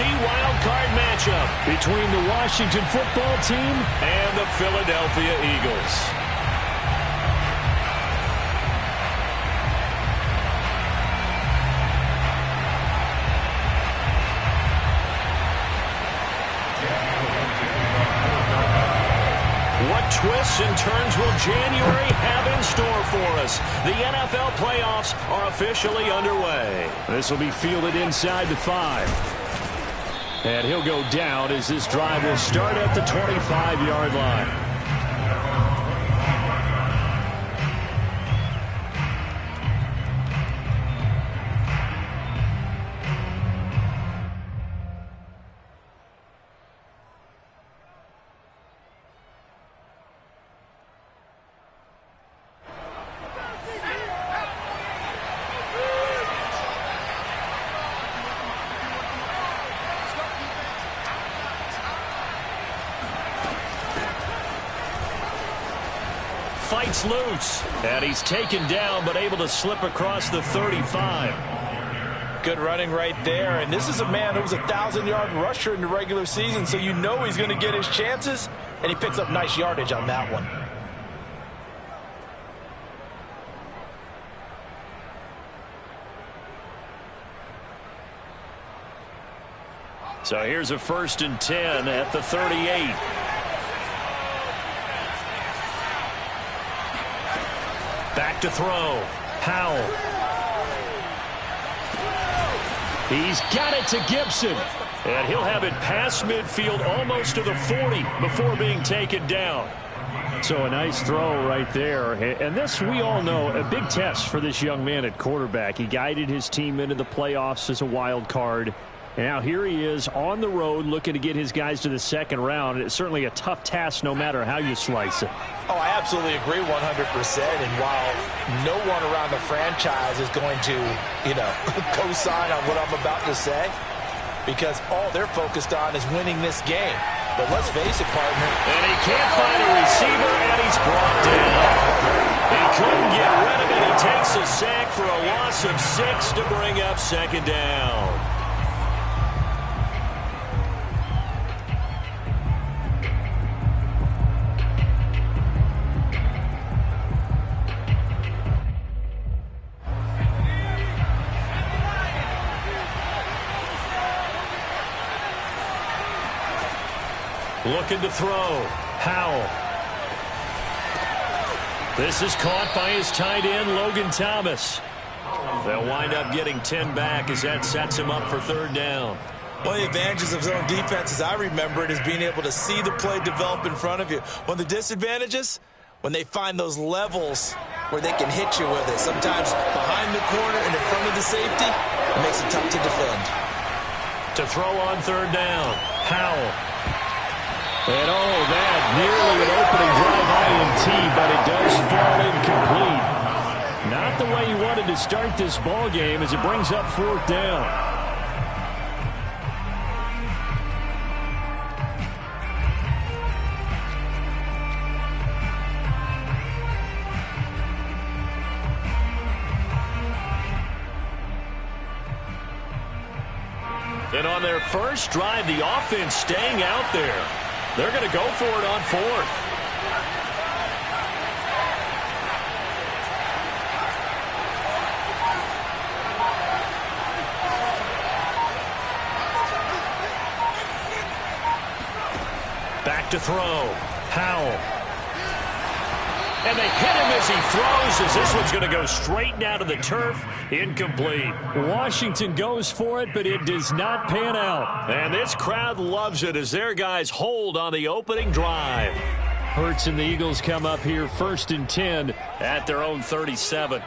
NFC wildcard matchup between the Washington football team and the Philadelphia Eagles. What twists and turns will January have in store for us? The NFL playoffs are officially underway. This will be fielded inside the 5. And he'll go down as this drive will start at the 25-yard line. Fights loose, and he's taken down but able to slip across the 35. Good running right there, and this is a man who was a 1,000-yard rusher in the regular season, so you know he's going to get his chances, and he picks up nice yardage on that one. So here's a 1st and 10 at the 38. Back to throw. Powell. He's got it to Gibson. And he'll have it past midfield almost to the 40 before being taken down. So a nice throw right there. And this, we all know, a big test for this young man at quarterback. He guided his team into the playoffs as a wild card. And now here he is on the road looking to get his guys to the 2nd round. It's certainly a tough task no matter how you slice it. Oh, I absolutely agree 100%. And while no one around the franchise is going to, co-sign on what I'm about to say, because all they're focused on is winning this game. But let's face it, partner. And he can't find a receiver, and he's brought down. He couldn't get rid of it. He takes a sack for a loss of 6 to bring up 2nd down. Looking to throw. Powell. This is caught by his tight end, Logan Thomas. They'll wind up getting 10 back as that sets him up for 3rd down. One of the advantages of zone defense, as I remember it, is being able to see the play develop in front of you. One of the disadvantages, when they find those levels where they can hit you with it. Sometimes behind the corner and in front of the safety, it makes it tough to defend. To throw on 3rd down. Powell. And that nearly an opening drive INT, but it does fall incomplete. Not the way you wanted to start this ball game as it brings up 4th down. And on their first drive, the offense staying out there. They're going to go for it on 4th. Back to throw. Powell. And they hit him as he throws, as this one's going to go straight down to the turf. Incomplete. Washington goes for it, but it does not pan out. And this crowd loves it as their guys hold on the opening drive. Hurts and the Eagles come up here 1st and 10 at their own 37.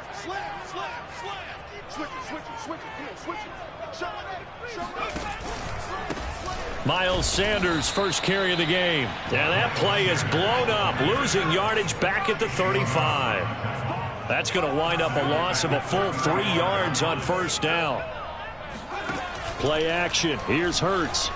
Miles Sanders, first carry of the game. And that play is blown up, losing yardage back at the 35. That's going to wind up a loss of a full 3 yards on 1st down. Play action. Here's Hurts.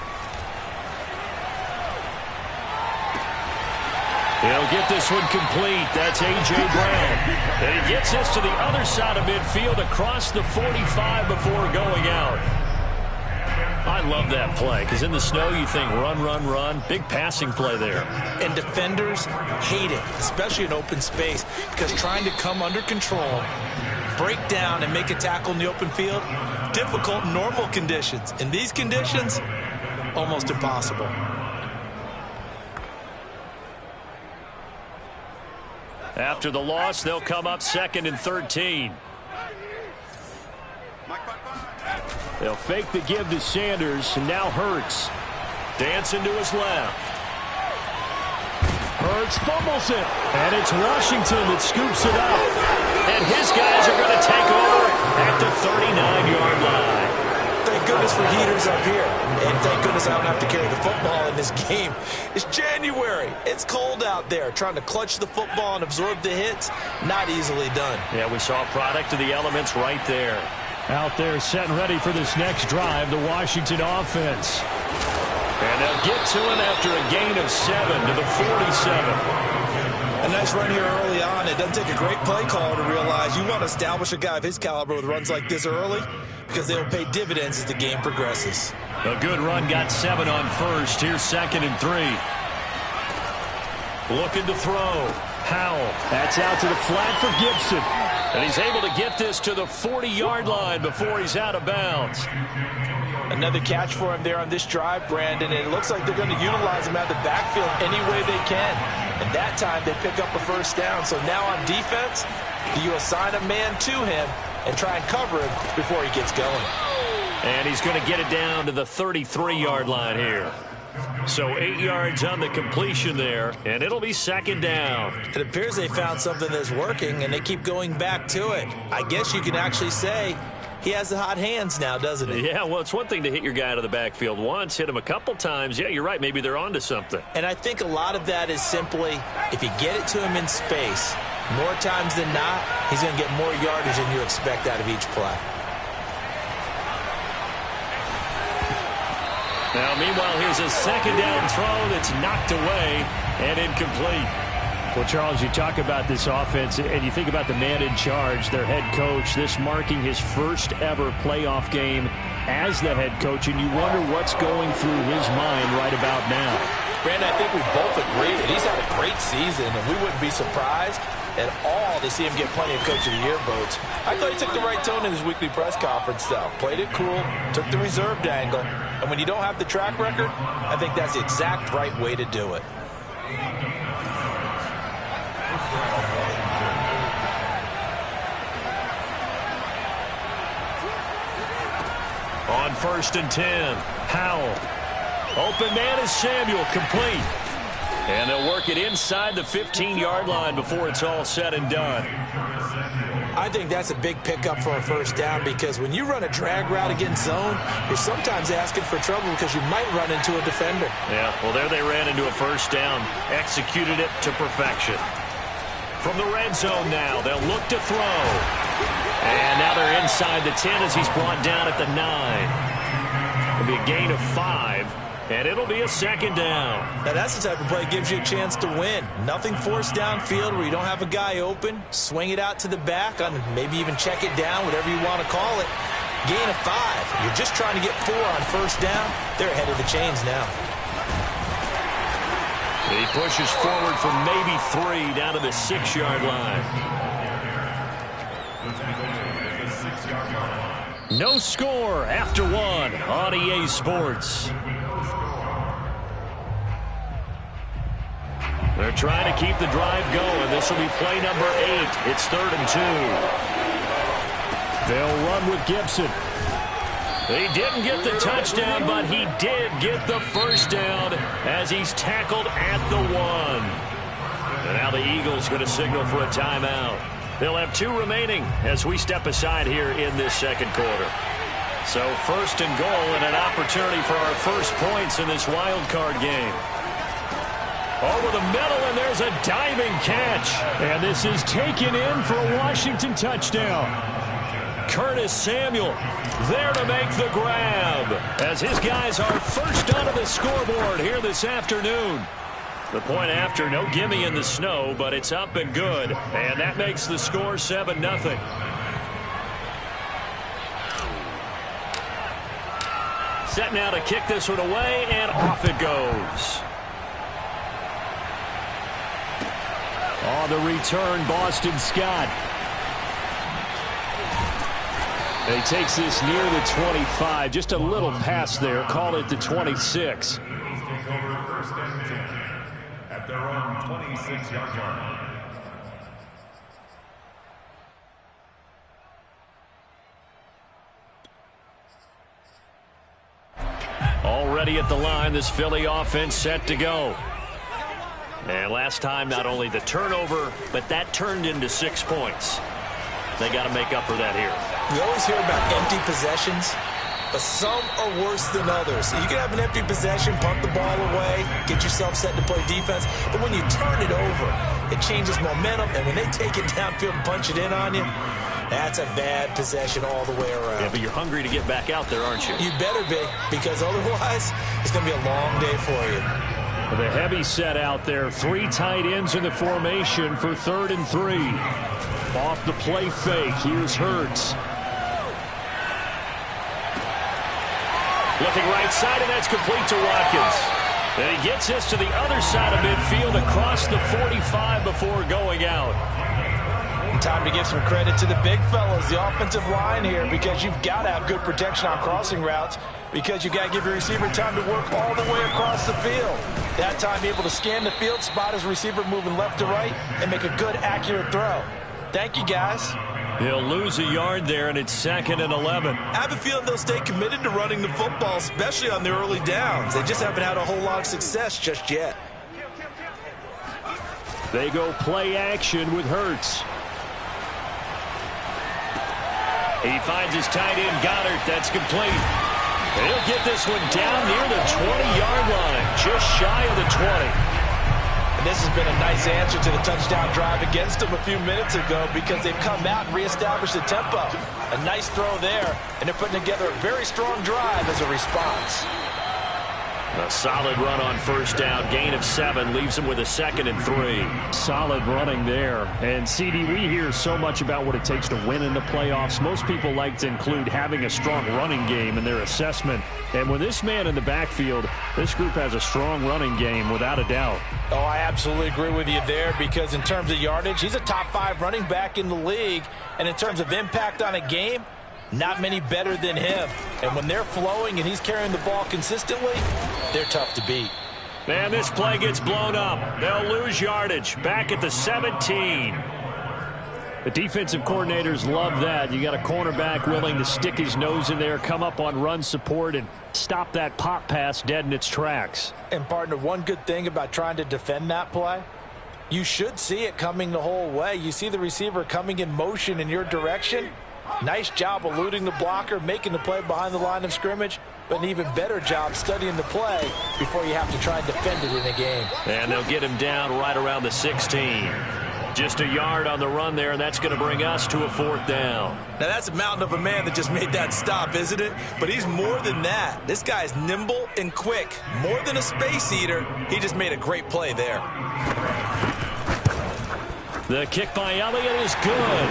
He'll get this one complete. That's A.J. Brown. And he gets this to the other side of midfield across the 45 before going out. I love that play because in the snow you think run, run, run. Big passing play there. And defenders hate it, especially in open space, because trying to come under control, break down, and make a tackle in the open field, difficult in normal conditions. In these conditions, almost impossible. After the loss, they'll come up 2nd and 13. They'll fake the give to Sanders, and now Hurts. Dancing to his left. Hurts fumbles it, and it's Washington that scoops it up. And his guys are going to take over at the 39-yard line. Thank goodness for heaters up here. And thank goodness I don't have to carry the football in this game. It's January. It's cold out there. Trying to clutch the football and absorb the hits, not easily done. Yeah, we saw a product of the elements right there. Out there set and ready for this next drive, the Washington offense. And they'll get to him after a gain of 7 to the 47. A nice run here early on. It doesn't take a great play caller to realize you want to establish a guy of his caliber with runs like this early because they will pay dividends as the game progresses. A good run, got 7 on first. Here's 2nd and 3. Looking to throw. Howell. That's out to the flat for Gibson. And he's able to get this to the 40-yard line before he's out of bounds. Another catch for him there on this drive, Brandon. And it looks like they're going to utilize him out of the backfield any way they can. And that time they pick up a first down. So now on defense, do you assign a man to him and try and cover him before he gets going? And he's going to get it down to the 33-yard line here. So 8 yards on the completion there, and it'll be 2nd down. It appears they found something that's working, and they keep going back to it. I guess you can actually say he has the hot hands now, doesn't he? Yeah, well, it's one thing to hit your guy out of the backfield once, hit him a couple times. Yeah, you're right. Maybe they're onto something. And I think a lot of that is simply if you get it to him in space, more times than not, he's going to get more yardage than you expect out of each play. Now, meanwhile, here's a 2nd down throw that's knocked away and incomplete. Well, Charles, you talk about this offense, and you think about the man in charge, their head coach, this marking his first ever playoff game as the head coach, and you wonder what's going through his mind right about now. Brandon, I think we both agree that he's had a great season, and we wouldn't be surprised at all to see him get plenty of Coach of the Year votes. I thought he took the right tone in his weekly press conference, though. Played it cool, took the reserved angle, and when you don't have the track record, I think that's the exact right way to do it. On 1st and 10, Howell. Open man is Samuel, complete. And they'll work it inside the 15-yard line before it's all said and done. I think that's a big pickup for a first down because when you run a drag route against zone, you're sometimes asking for trouble because you might run into a defender. Yeah, well, there they ran into a first down, executed it to perfection. From the red zone now, they'll look to throw. And now they're inside the 10 as he's brought down at the 9. It'll be a gain of 5, and it'll be a 2nd down. Now that's the type of play that gives you a chance to win. Nothing forced downfield where you don't have a guy open. Swing it out to the back, on maybe even check it down, whatever you want to call it. Gain of 5. You're just trying to get 4 on first down. They're ahead of the chains now. He pushes forward for maybe 3 down to the 6-yard line. No score after 1 on EA Sports. They're trying to keep the drive going. This will be play number 8. It's 3rd and 2. They'll run with Gibson. He didn't get the touchdown, but he did get the first down as he's tackled at the 1. And now the Eagles going to signal for a timeout. They'll have 2 remaining as we step aside here in this 2nd quarter. So 1st and goal and an opportunity for our first points in this wild card game. Over the middle, and there's a diving catch. And this is taken in for a Washington touchdown. Curtis Samuel there to make the grab as his guys are first onto the scoreboard here this afternoon. The point after, no gimme in the snow, but it's up and good. And that makes the score 7-0. set now to kick this one away, and off it goes. On the return, Boston Scott. He takes this near the 25, just a little pass there, call it the 26. At their own 26-yard line. Already at the line, this Philly offense set to go. And last time, not only the turnover, but that turned into 6 points. They got to make up for that here. We always hear about empty possessions, but some are worse than others. You can have an empty possession, punt the ball away, get yourself set to play defense, but when you turn it over, it changes momentum, and when they take it downfield and punch it in on you, that's a bad possession all the way around. Yeah, but you're hungry to get back out there, aren't you? You better be, because otherwise, it's going to be a long day for you. The heavy set out there. 3 tight ends in the formation for 3rd and 3. Off the play fake. Here's Hurts. Looking right side, and that's complete to Watkins. And he gets this to the other side of midfield across the 45 before going out. Time to give some credit to the big fellas, the offensive line here, because you've got to have good protection on crossing routes, because you've got to give your receiver time to work all the way across the field. That time able to scan the field, spot his receiver moving left to right, and make a good, accurate throw. Thank you, guys. He'll lose a yard there, and it's 2nd and 11. I have a feeling they'll stay committed to running the football, especially on the early downs. They just haven't had a whole lot of success just yet. They go play action with Hurts. He finds his tight end, Goddard. That's complete. And he'll get this one down near the 20-yard line, just shy of the 20. And this has been a nice answer to the touchdown drive against them a few minutes ago, because they've come out and reestablished the tempo. A nice throw there, and they're putting together a very strong drive as a response. A solid run on 1st down. Gain of 7 leaves him with a 2nd and 3. Solid running there. And, CD, we hear so much about what it takes to win in the playoffs. Most people like to include having a strong running game in their assessment. And with this man in the backfield, this group has a strong running game without a doubt. Oh, I absolutely agree with you there, because in terms of yardage, he's a top 5 running back in the league. And in terms of impact on a game, not many better than him. And when they're flowing and he's carrying the ball consistently, they're tough to beat. And this play gets blown up. They'll lose yardage. Back at the 17. The defensive coordinators love that. You got a cornerback willing to stick his nose in there, come up on run support, and stop that pop pass dead in its tracks. And, partner, one good thing about trying to defend that play, you should see it coming the whole way. You see the receiver coming in motion in your direction. Nice job eluding the blocker, making the play behind the line of scrimmage, but an even better job studying the play before you have to try and defend it in a game. And they'll get him down right around the 16. Just a yard on the run there, and that's going to bring us to a 4th down. Now, that's a mountain of a man that just made that stop, isn't it? But he's more than that. This guy's nimble and quick. More than a space eater, he just made a great play there. The kick by Elliott is good.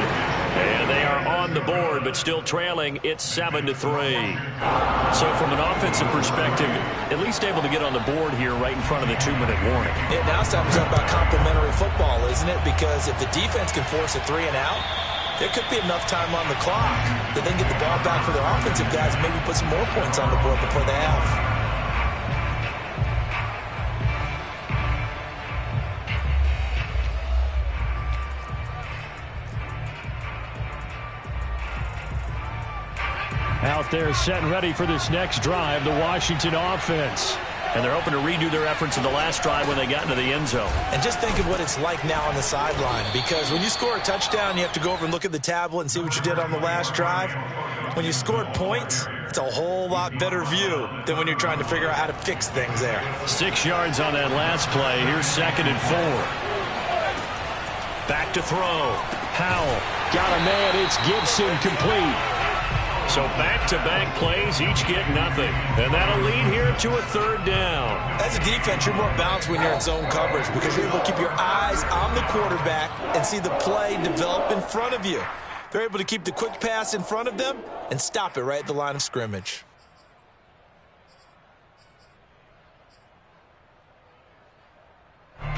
And they are on the board, but still trailing. It's 7-3. So from an offensive perspective, at least able to get on the board here right in front of the 2-minute warning. Yeah, now it's time to talk about complementary football, isn't it? Because if the defense can force a 3 and out, there could be enough time on the clock that they can get the ball back for their offensive guys and maybe put some more points on the board before they have. Out there set and ready for this next drive, the Washington offense. And they're hoping to redo their efforts in the last drive when they got into the end zone. And just think of what it's like now on the sideline, because when you score a touchdown, you have to go over and look at the tablet and see what you did on the last drive. When you scored points, it's a whole lot better view than when you're trying to figure out how to fix things there. 6 yards on that last play. Here's 2nd and 4. Back to throw. Howell got a man. It's Gibson, complete. So back-to-back plays, each get nothing. And that'll lead here to a 3rd down. As a defense, you're more balanced when you're in zone coverage, because you're able to keep your eyes on the quarterback and see the play develop in front of you. They're able to keep the quick pass in front of them and stop it right at the line of scrimmage.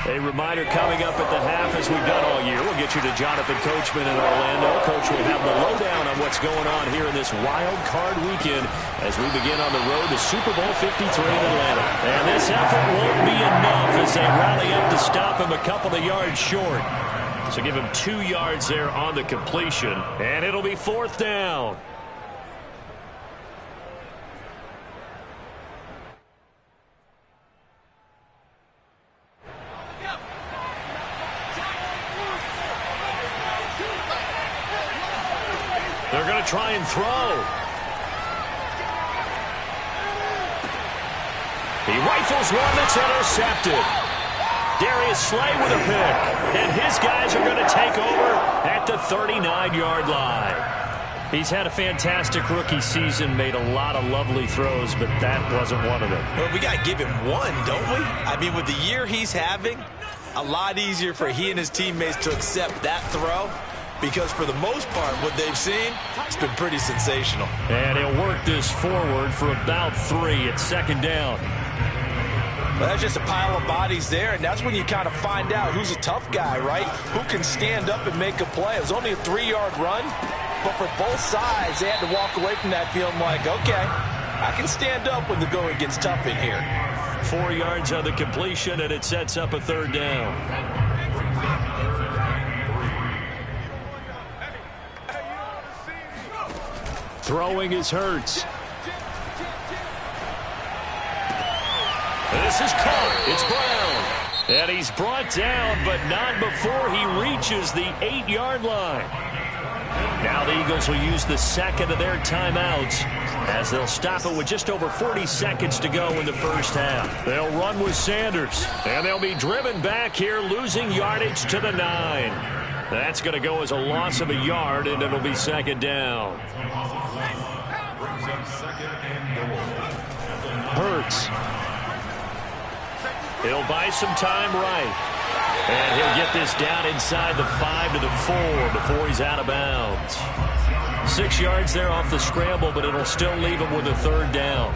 A reminder coming up at the half, as we've done all year. We'll get you to Jonathan Coachman in Orlando. Coach will have the lowdown on what's going on here in this wild card weekend as we begin on the road to Super Bowl 53 in Atlanta. And this effort won't be enough as they rally up to stop him a couple of yards short. So give him 2 yards there on the completion, and it'll be 4th down. They're going to try and throw. He rifles one that's intercepted. Darius Slay with a pick. And his guys are going to take over at the 39-yard line. He's had a fantastic rookie season, made a lot of lovely throws, but that wasn't one of them. Well, we got to give him one, don't we? I mean, with the year he's having, a lot easier for he and his teammates to accept that throw. Because for the most part, what they've seen, it's been pretty sensational. And he'll work this forward for about 3. It's 2nd down. Well, that's just a pile of bodies there, and that's when you kind of find out who's a tough guy, right? Who can stand up and make a play. It was only a 3-yard run, but for both sides, they had to walk away from that feeling like, okay, I can stand up when the going gets tough in here. 4 yards on the completion, and it sets up a 3rd down. Throwing is Hurts. This is caught. It's Brown. And he's brought down, but not before he reaches the 8-yard line. Now the Eagles will use the 2nd of their timeouts as they'll stop it with just over 40 seconds to go in the first half. They'll run with Sanders, and they'll be driven back here, losing yardage to the 9. That's going to go as a loss of a yard, and it'll be 2nd down. Hurts. He'll buy some time right. And he'll get this down inside the 5 to the 4 before he's out of bounds. 6 yards there off the scramble, but it'll still leave him with a 3rd down.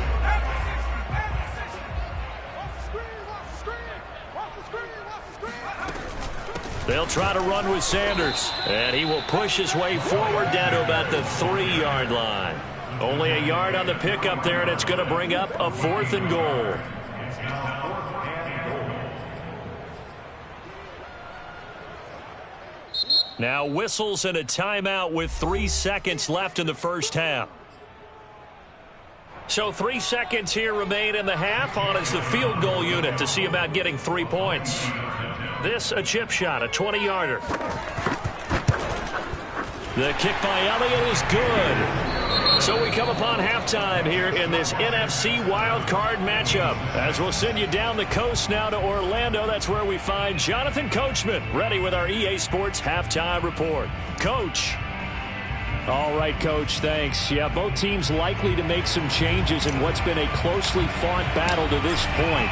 They'll try to run with Sanders, and he will push his way forward down to about the 3-yard line. Only a yard on the pickup there, and it's going to bring up a 4th and goal. Now whistles and a timeout with 3 seconds left in the first half. So 3 seconds here remain in the half. On is the field goal unit to see about getting 3 points. This a chip shot, a 20-yarder. The kick by Elliott is good. So we come upon halftime here in this NFC wildcard matchup. As we'll send you down the coast now to Orlando, that's where we find Jonathan Coachman ready with our EA Sports halftime report. Coach. All right, Coach, thanks. Yeah, both teams likely to make some changes in what's been a closely fought battle to this point.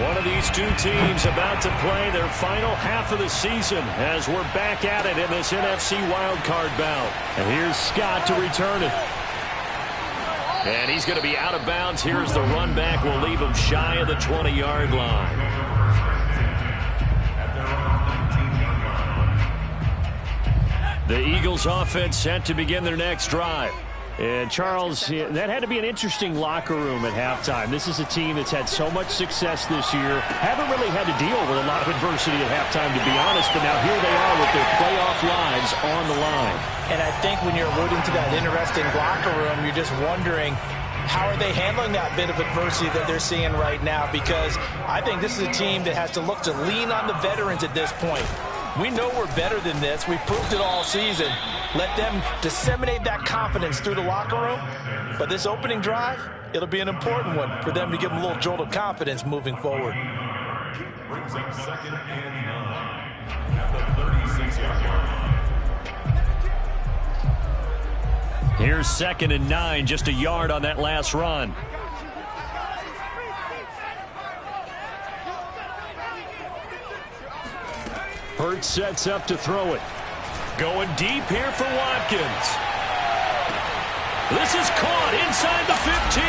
One of these two teams about to play their final half of the season as we're back at it in this NFC wildcard bout. And here's Scott to return it. And he's going to be out of bounds. Here's the run back. We'll leave him shy of the 20-yard line. The Eagles offense set to begin their next drive. And, Charles, that had to be an interesting locker room at halftime. This is a team that's had so much success this year. Haven't really had to deal with a lot of adversity at halftime, to be honest. But now here they are with their playoff lives on the line. And I think when you're alluding to that interesting locker room, you're just wondering, how are they handling that bit of adversity that they're seeing right now? Because I think this is a team that has to look to lean on the veterans at this point. We know we're better than this. We've proved it all season. Let them disseminate that confidence through the locker room. But this opening drive, it'll be an important one for them to give them a little jolt of confidence moving forward. Brings up 2nd and 9 at the 36-yard line. Here's 2nd and 9, just a yard on that last run. Hurts sets up to throw it. Going deep here for Watkins. This is caught inside the 15.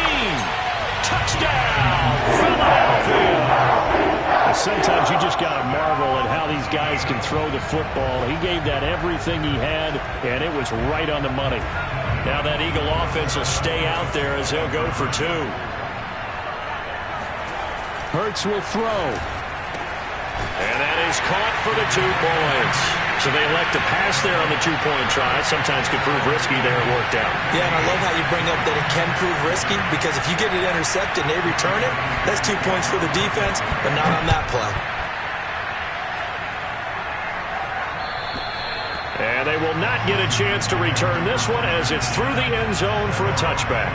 Touchdown, Philadelphia. A sometimes you just got to marvel at how these guys can throw the football. He gave that everything he had, and it was right on the money. Now that Eagle offense will stay out there as he'll go for 2. Hurts will throw. And that is caught for the 2 points. So they elect to pass there on the 2-point try. Sometimes could prove risky there. It worked out. Yeah, and I love how you bring up that it can prove risky, because if you get it intercepted and they return it, that's 2 points for the defense, but not on that play. And they will not get a chance to return this one as it's through the end zone for a touchback.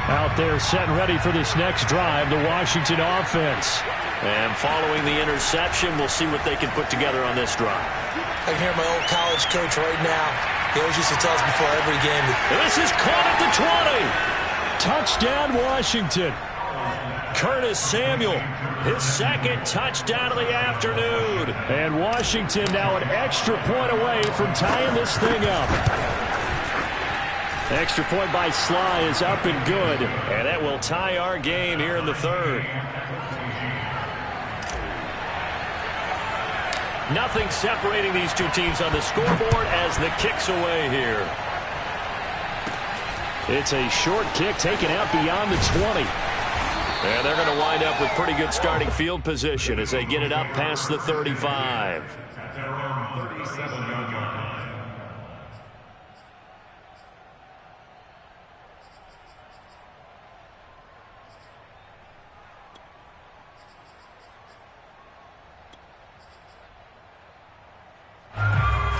Out there set and ready for this next drive, the Washington offense. And following the interception, we'll see what they can put together on this drive. I can hear my old college coach right now. He always used to tell us before every game. This is caught at the 20. Touchdown, Washington. Curtis Samuel, his second touchdown of the afternoon. And Washington now an extra point away from tying this thing up. Extra point by Sly is up and good. And that will tie our game here in the third. Nothing separating these two teams on the scoreboard as the kick's away here. It's a short kick taken out beyond the 20. And they're going to wind up with pretty good starting field position as they get it up past the 35. At their own 37-yard line.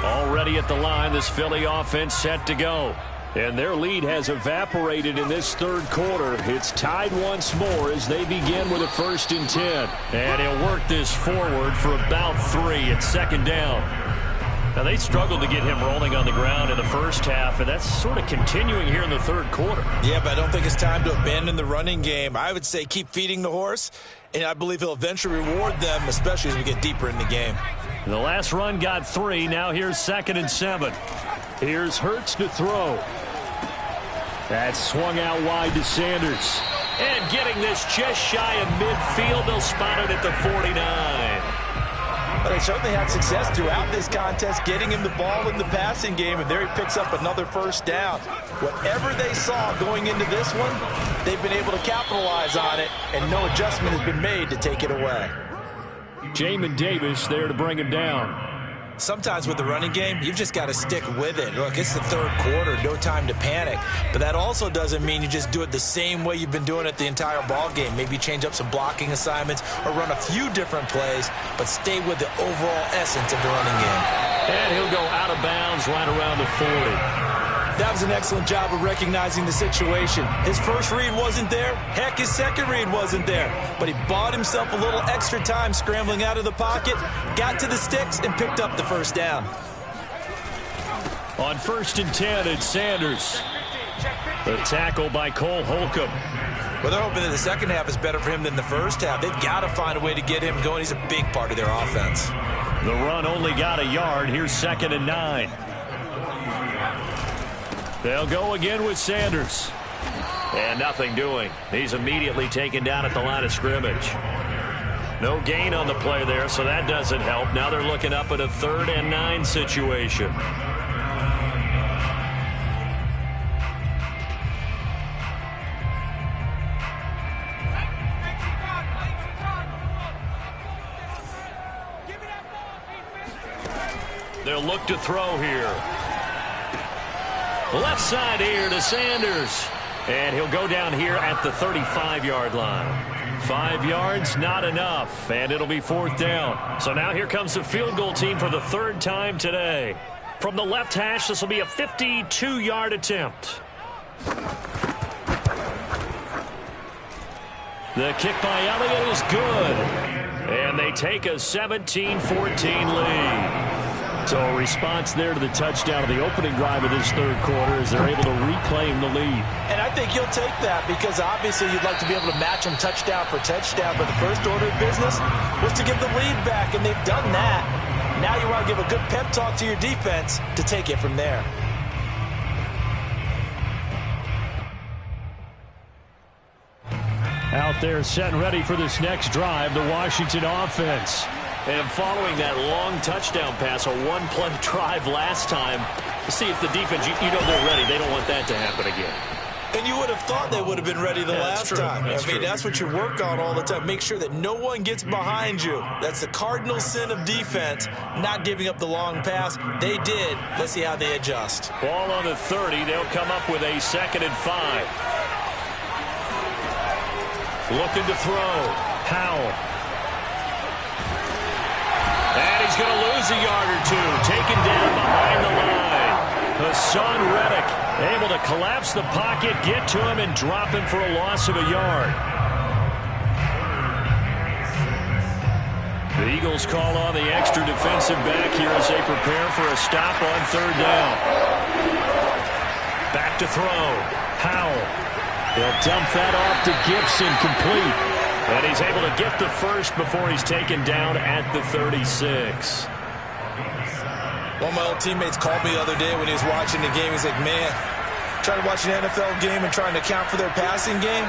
Already at the line, this Philly offense set to go. And their lead has evaporated in this third quarter. It's tied once more as they begin with a 1st and 10. And he'll work this forward for about 3. It's 2nd down. Now, they struggled to get him rolling on the ground in the first half, and that's sort of continuing here in the third quarter. Yeah, but I don't think it's time to abandon the running game. I would say keep feeding the horse, and I believe he'll eventually reward them, especially as we get deeper in the game. The last run got 3. Now here's 2nd and 7. Here's Hurts to throw. That's swung out wide to Sanders. And getting this just shy of midfield, they'll spot it at the 49. But they certainly had success throughout this contest, getting him the ball in the passing game, and there he picks up another 1st down. Whatever they saw going into this one, they've been able to capitalize on it, and no adjustment has been made to take it away. Jamin Davis there to bring him down. Sometimes with the running game, you've just got to stick with it. Look, it's the third quarter, no time to panic. But that also doesn't mean you just do it the same way you've been doing it the entire ball game. Maybe change up some blocking assignments or run a few different plays, but stay with the overall essence of the running game. And he'll go out of bounds right around the 40. That was an excellent job of recognizing the situation. His first read wasn't there. Heck, his second read wasn't there. But he bought himself a little extra time scrambling out of the pocket, got to the sticks, and picked up the 1st down. On 1st and 10, it's Sanders. The tackle by Cole Holcomb. Well, they're hoping that the second half is better for him than the first half. They've got to find a way to get him going. He's a big part of their offense. The run only got a yard. Here's 2nd and 9. They'll go again with Sanders. And nothing doing. He's immediately taken down at the line of scrimmage. No gain on the play there, so that doesn't help. Now they're looking up at a 3rd and 9 situation. They'll look to throw here. Left side here to Sanders. And he'll go down here at the 35-yard line. 5 yards, not enough. And it'll be 4th down. So now here comes the field goal team for the 3rd time today. From the left hash, this will be a 52-yard attempt. The kick by Elliott is good. And they take a 17-14 lead. So a response there to the touchdown of the opening drive of this third quarter as they're able to reclaim the lead. And I think you'll take that because obviously you'd like to be able to match them touchdown for touchdown, but the first order of business was to give the lead back, and they've done that. Now you want to give a good pep talk to your defense to take it from there. Out there set and ready for this next drive, the Washington offense. And following that long touchdown pass, a one-play drive last time, to see if the defense, you know they're ready. They don't want that to happen again. And you would have thought they would have been ready the last time. That's what you work on all the time. Make sure that no one gets behind you. That's the cardinal sin of defense, not giving up the long pass. They did. Let's see how they adjust. Ball on the 30. They'll come up with a 2nd and 5. Looking to throw. Howell. And he's going to lose a yard or two. Taken down behind the line. Hassan Reddick able to collapse the pocket, get to him, and drop him for a loss of a yard. The Eagles call on the extra defensive back here as they prepare for a stop on 3rd down. Back to throw. Howell. They'll dump that off to Gibson, complete. And he's able to get the first before he's taken down at the 36. One of my old teammates called me the other day when he was watching the game. He's like, man, trying to watch an NFL game and trying to account for their passing game,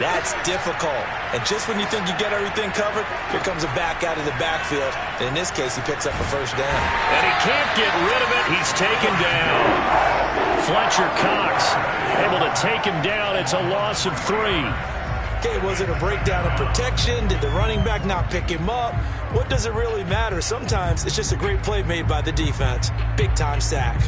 that's difficult. And just when you think you get everything covered, here comes a back out of the backfield. And in this case, he picks up a 1st down. And he can't get rid of it. He's taken down. Fletcher Cox able to take him down. It's a loss of 3. Okay, was it a breakdown of protection? Did the running back not pick him up? What does it really matter? Sometimes it's just a great play made by the defense. Big-time sack.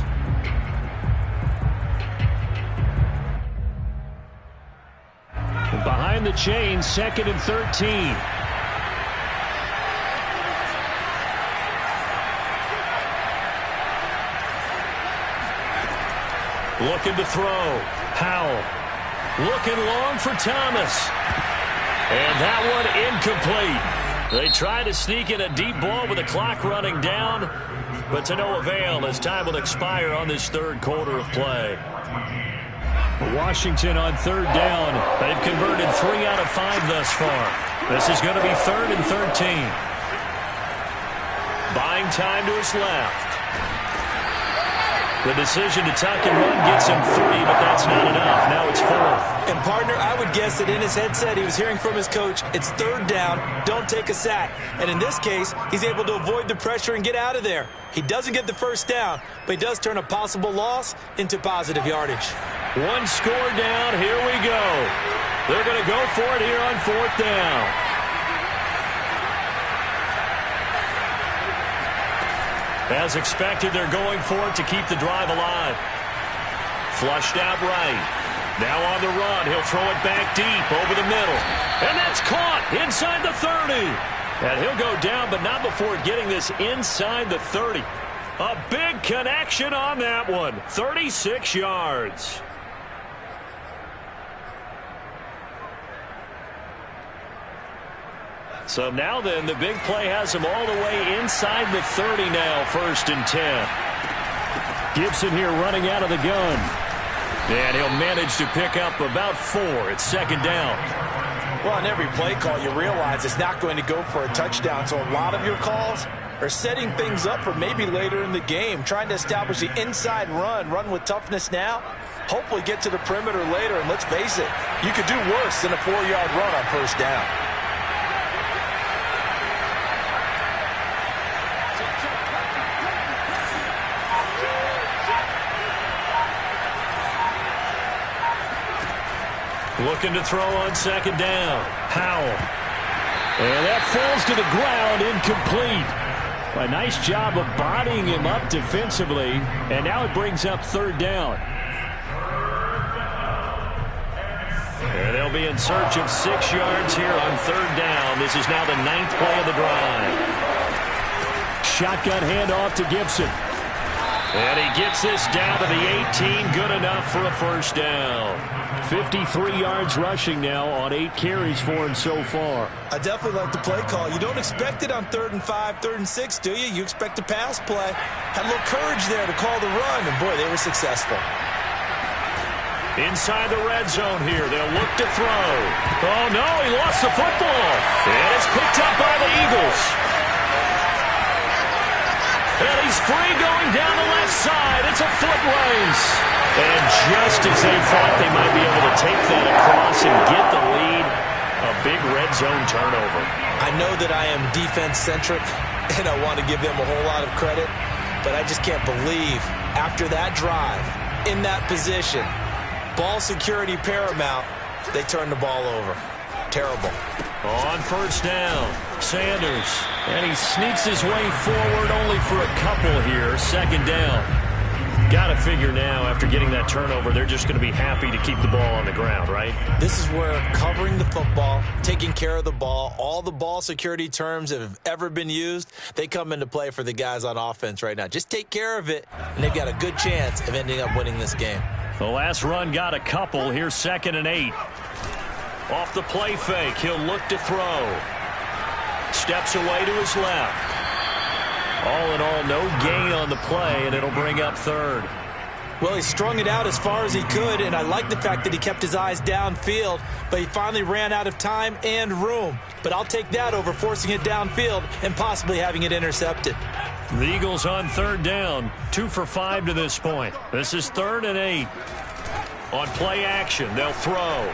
Behind the chains, 2nd and 13. Looking to throw. Howell. Looking long for Thomas. And that one incomplete. They try to sneak in a deep ball with the clock running down, but to no avail as time will expire on this 3rd quarter of play. Washington on 3rd down. They've converted 3 out of 5 thus far. This is going to be 3rd and 13. Buying time to his left. The decision to tuck and run gets him 3, but that's not enough. Now it's 4th. And, partner, I would guess that in his headset he was hearing from his coach, it's 3rd down, don't take a sack. And in this case, he's able to avoid the pressure and get out of there. He doesn't get the 1st down, but he does turn a possible loss into positive yardage. 1 score down. Here we go. They're going to go for it here on 4th down. As expected, they're going for it to keep the drive alive. Flushed out right. Now on the run. He'll throw it back deep over the middle. And that's caught inside the 30. And he'll go down, but not before getting this inside the 30. A big connection on that one. 36 yards. So now then, the big play has him all the way inside the 30 now, 1st and 10. Gibson here running out of the gun. And he'll manage to pick up about 4 at 2nd down. Well, on every play call, you realize it's not going to go for a touchdown. So a lot of your calls are setting things up for maybe later in the game, trying to establish the inside run with toughness now, hopefully get to the perimeter later. And let's face it, you could do worse than a 4-yard run on 1st down. Looking to throw on 2nd down. Howell. And that falls to the ground, incomplete. A nice job of bodying him up defensively. And now it brings up 3rd down. And they'll be in search of 6 yards here on 3rd down. This is now the 9th play of the drive. Shotgun handoff to Gibson. And he gets this down to the 18. Good enough for a 1st down. 53 yards rushing now on 8 carries for him so far. I definitely like the play call. You don't expect it on 3rd and 5, 3rd and 6, do you? You expect a pass play. Had a little courage there to call the run, and boy, they were successful. Inside the red zone here. They'll look to throw. Oh, no, he lost the football. And it's picked up by the Eagles. And he's free going down the left side. It's a foot race. And just as they thought they might be able to take that across and get the lead, A big red zone turnover. I know that I am defense-centric, and I want to give them a whole lot of credit, but I just can't believe after that drive, in that position, ball security paramount, they turn the ball over. Terrible. On first down, Sanders. And he sneaks his way forward only for a couple here. Second down. Got to figure now, after getting that turnover, they're just going to be happy to keep the ball on the ground, right? This is where covering the football, taking care of the ball, all the ball security terms that have ever been used, they come into play for the guys on offense right now. Just take care of it, and they've got a good chance of ending up winning this game. The last run got a couple. Here's 2nd and 8. Off the play fake, he'll look to throw. Steps away to his left. All in all, no gain on the play, and it'll bring up 3rd. Well, he strung it out as far as he could, and I like the fact that he kept his eyes downfield, but he finally ran out of time and room. But I'll take that over forcing it downfield and possibly having it intercepted. The Eagles on 3rd down, 2 for 5 to this point. This is 3rd and 8. On play action, they'll throw.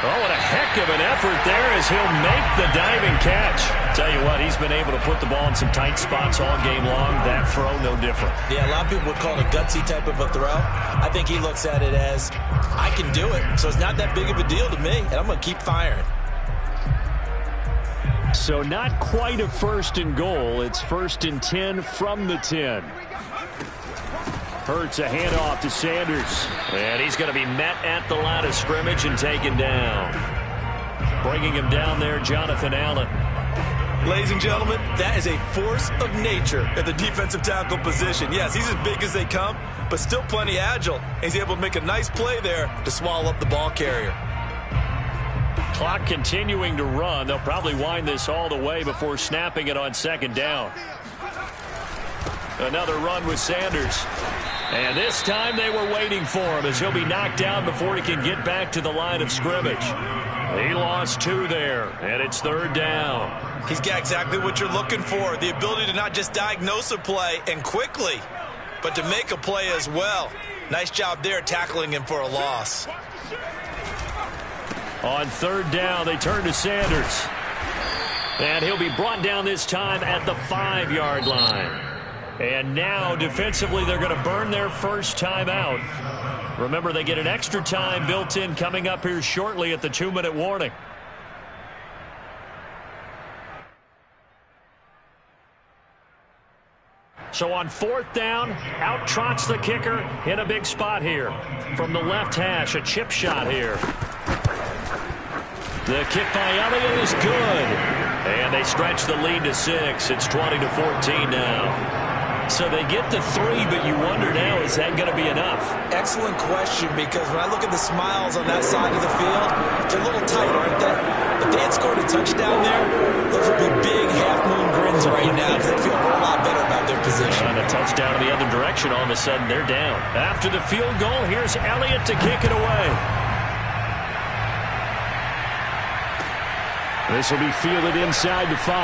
Oh, what a heck of an effort there as he'll make the diving catch. Tell you what, he's been able to put the ball in some tight spots all game long. That throw, no different. Yeah, a lot of people would call it a gutsy type of a throw. I think he looks at it as, I can do it, so it's not that big of a deal to me, and I'm going to keep firing. So not quite a 1st and goal. It's 1st and 10 from the 10. Hurts a handoff to Sanders. And he's going to be met at the line of scrimmage and taken down. Bringing him down there, Jonathan Allen. Ladies and gentlemen, that is a force of nature at the defensive tackle position. Yes, he's as big as they come, but still plenty agile. He's able to make a nice play there to swallow up the ball carrier. Clock continuing to run. They'll probably wind this all the way before snapping it on 2nd down. Another run with Sanders. And this time they were waiting for him as he'll be knocked down before he can get back to the line of scrimmage. He lost 2 there, and it's 3rd down. He's got exactly what you're looking for, the ability to not just diagnose a play and quickly, but to make a play as well. Nice job there tackling him for a loss. On 3rd down, they turn to Sanders. And he'll be brought down this time at the 5-yard line. And now, defensively, they're going to burn their first time out. Remember, they get an extra time built in coming up here shortly at the 2-minute warning. So on 4th down, out trots the kicker in a big spot here. From the left hash, a chip shot here. The kick by Elliott is good. And they stretch the lead to 6. It's 20-14 now. So they get to 3, but you wonder now, is that going to be enough? Excellent question, because when I look at the smiles on that side of the field, they're a little tight, aren't they? If they had scored a touchdown there, those would be big half-moon grins right now because they feel a whole lot better about their position. And a touchdown in the other direction, all of a sudden they're down. After the field goal, here's Elliott to kick it away. This will be fielded inside the 5.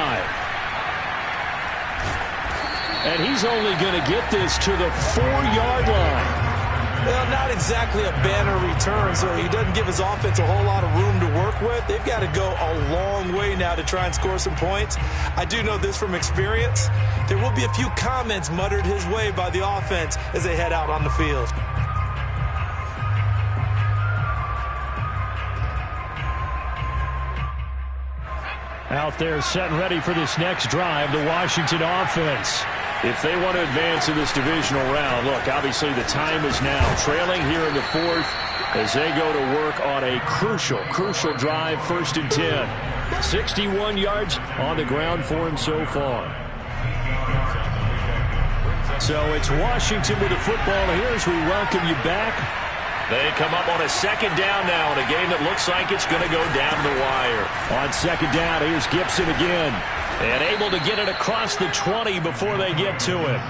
And he's only going to get this to the 4-yard line. Well, not exactly a banner return, so he doesn't give his offense a whole lot of room to work with. They've got to go a long way now to try and score some points. I do know this from experience. There will be a few comments muttered his way by the offense as they head out on the field. Out there set and ready for this next drive, the Washington offense. If they want to advance in this divisional round, look, obviously the time is now. Trailing here in the 4th as they go to work on a crucial drive, 1st and 10. 61 yards on the ground for him so far. So it's Washington with the football here as we welcome you back. They come up on a 2nd down now in a game that looks like it's going to go down the wire. On 2nd down, here's Gibson again. And able to get it across the 20 before they get to him.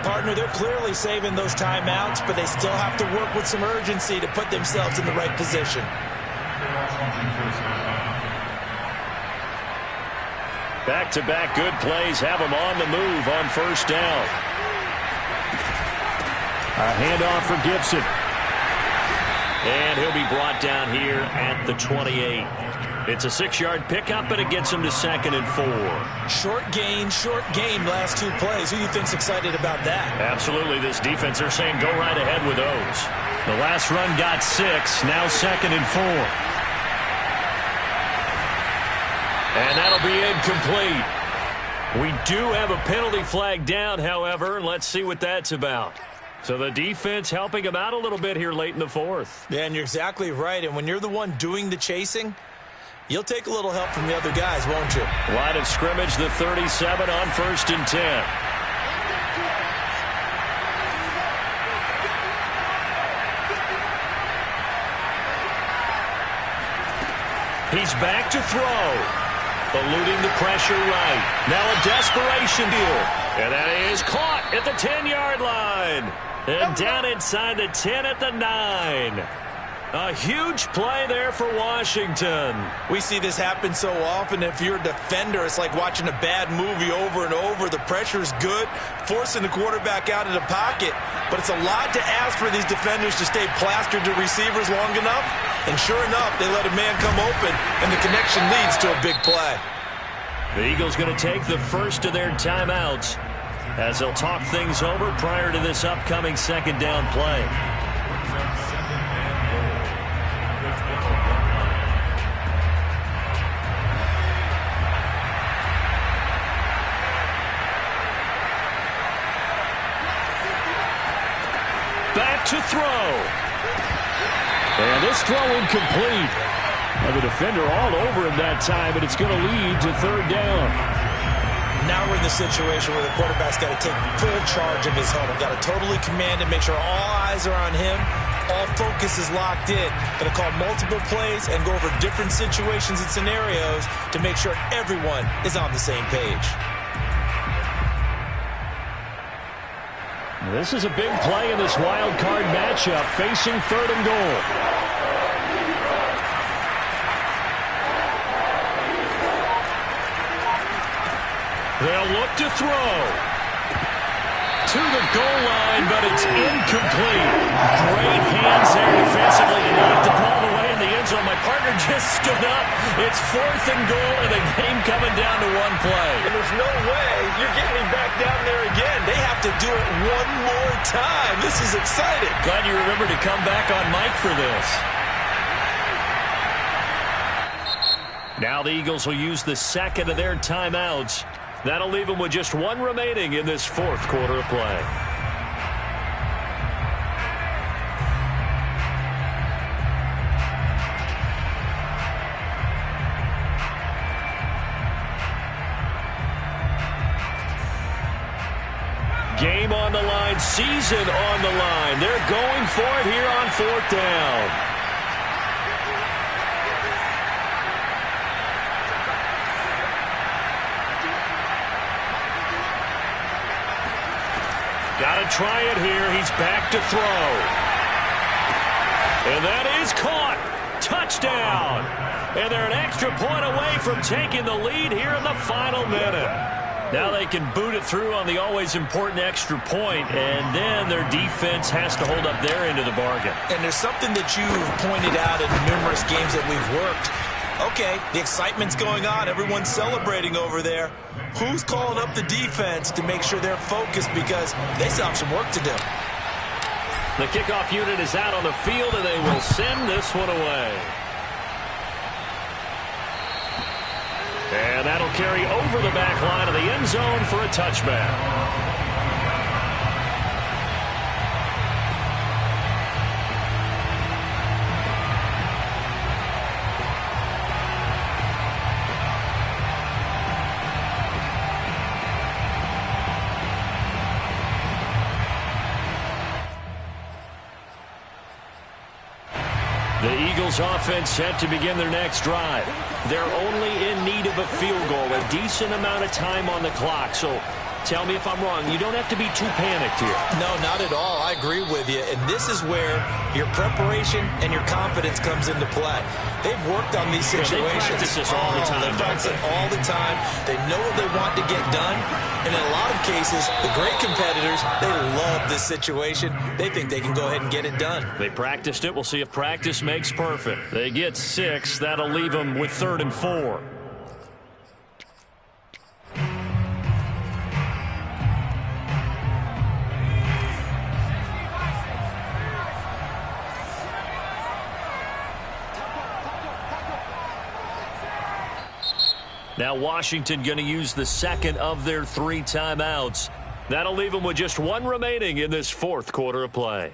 Partner, they're clearly saving those timeouts, but they still have to work with some urgency to put themselves in the right position. Back-to-back good plays have them on the move on 1st down. A handoff for Gibson. And he'll be brought down here at the 28. It's a 6-yard pickup, and it gets him to 2nd and 4. Short gain last 2 plays. Who do you think's excited about that? Absolutely. This defense, they're saying go right ahead with those. The last run got 6. Now 2nd and 4. And that'll be incomplete. We do have a penalty flag down, however, and let's see what that's about. So the defense helping him out a little bit here late in the 4th. Yeah, and you're exactly right. And when you're the one doing the chasing, you'll take a little help from the other guys, won't you? Line of scrimmage, the 37 on 1st and 10. He's back to throw. Eluding the pressure right. Now a desperation deal. And that is caught at the 10-yard line. And down inside the 10 at the 9. A huge play there for Washington. We see this happen so often. If you're a defender, it's like watching a bad movie over and over. The pressure's good, forcing the quarterback out of the pocket. But it's a lot to ask for these defenders to stay plastered to receivers long enough. And sure enough, they let a man come open, and the connection leads to a big play. The Eagles going to take the first of their timeouts as they'll talk things over prior to this upcoming 2nd down play. Back to throw. And this throw incomplete. And the defender all over him that time, and it's going to lead to 3rd down. Now we're in the situation where the quarterback's got to take full charge of his huddle. Got to totally command it, make sure all eyes are on him. All focus is locked in. Going to call multiple plays and go over different situations and scenarios to make sure everyone is on the same page. This is a big play in this wild card matchup, facing 3rd and goal. They'll look to throw. To the goal line, but it's incomplete. Great hands there defensively to knock the ball away in the end zone. My partner just stood up. It's 4th and goal, and the game coming down to 1 play. And there's no way you're getting me back down there again. They have to do it one more time. This is exciting. Glad you remembered to come back on mic for this. Now the Eagles will use the 2nd of their timeouts. That'll leave them with just 1 remaining in this 4th quarter of play. Game on the line, season on the line. They're going for it here on 4th down. Got to try it here. He's back to throw. And that is caught. Touchdown. And they're an extra point away from taking the lead here in the final minute. Now they can boot it through on the always important extra point, and then their defense has to hold up their end of the bargain. And there's something that you've pointed out in numerous games that we've worked. Okay, the excitement's going on. Everyone's celebrating over there. Who's calling up the defense to make sure they're focused, because they still have some work to do. The kickoff unit is out on the field, and they will send this one away. And that'll carry over the back line of the end zone for a touchback. The Eagles offense set to begin their next drive. They're only in need of a field goal, a decent amount of time on the clock. So tell me if I'm wrong. You don't have to be too panicked here. No, not at all. I agree with you. And this is where your preparation and your confidence comes into play. They've worked on these situations. They practice this all the time. They practice it all the time. They know what they want to get done. And in a lot of cases, the great competitors, they love develop this situation. They think they can go ahead and get it done. They practiced it. We'll see if practice makes perfect. They get 6. That'll leave them with 3rd and 4. Now Washington going to use the second of their 3 timeouts. That'll leave them with just 1 remaining in this 4th quarter of play.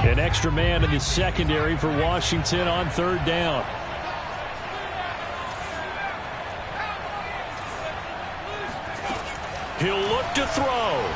An extra man in the secondary for Washington on 3rd down. He'll look to throw.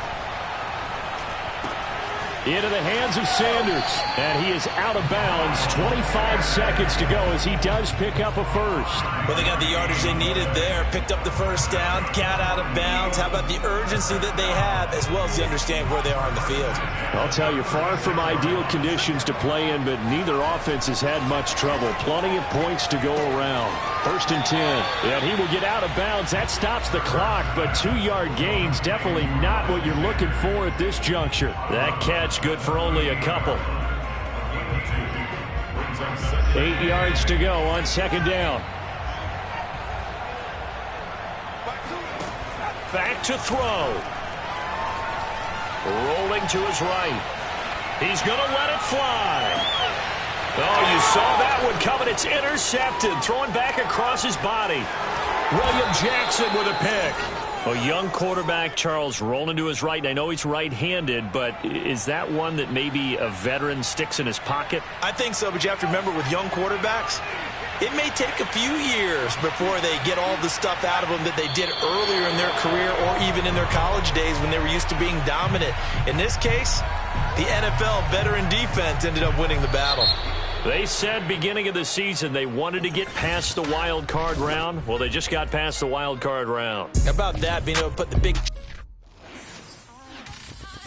Into the hands of Sanders. And he is out of bounds. 25 seconds to go as he does pick up a first. Well, they got the yardage they needed there. Picked up the first down. Got out of bounds. How about the urgency that they have as well as they understand where they are in the field? I'll tell you, far from ideal conditions to play in, but neither offense has had much trouble. Plenty of points to go around. 1st and 10. And he will get out of bounds. That stops the clock, but 2-yard gains definitely not what you're looking for at this juncture. That catch good for only a couple. 8 yards to go on 2nd down. Back to throw. Rolling to his right. He's going to let it fly. Oh, you saw that one coming. It's intercepted. Throwing back across his body. William Jackson with a pick. A young quarterback, Charles, rolling to his right. I know he's right-handed, but is that one that maybe a veteran sticks in his pocket? I think so, but you have to remember with young quarterbacks, it may take a few years before they get all the stuff out of them that they did earlier in their career or even in their college days when they were used to being dominant. In this case, the NFL veteran defense ended up winning the battle. They said beginning of the season they wanted to get past the wild card round. Well, they just got past the wild card round. How about that, being able to put the big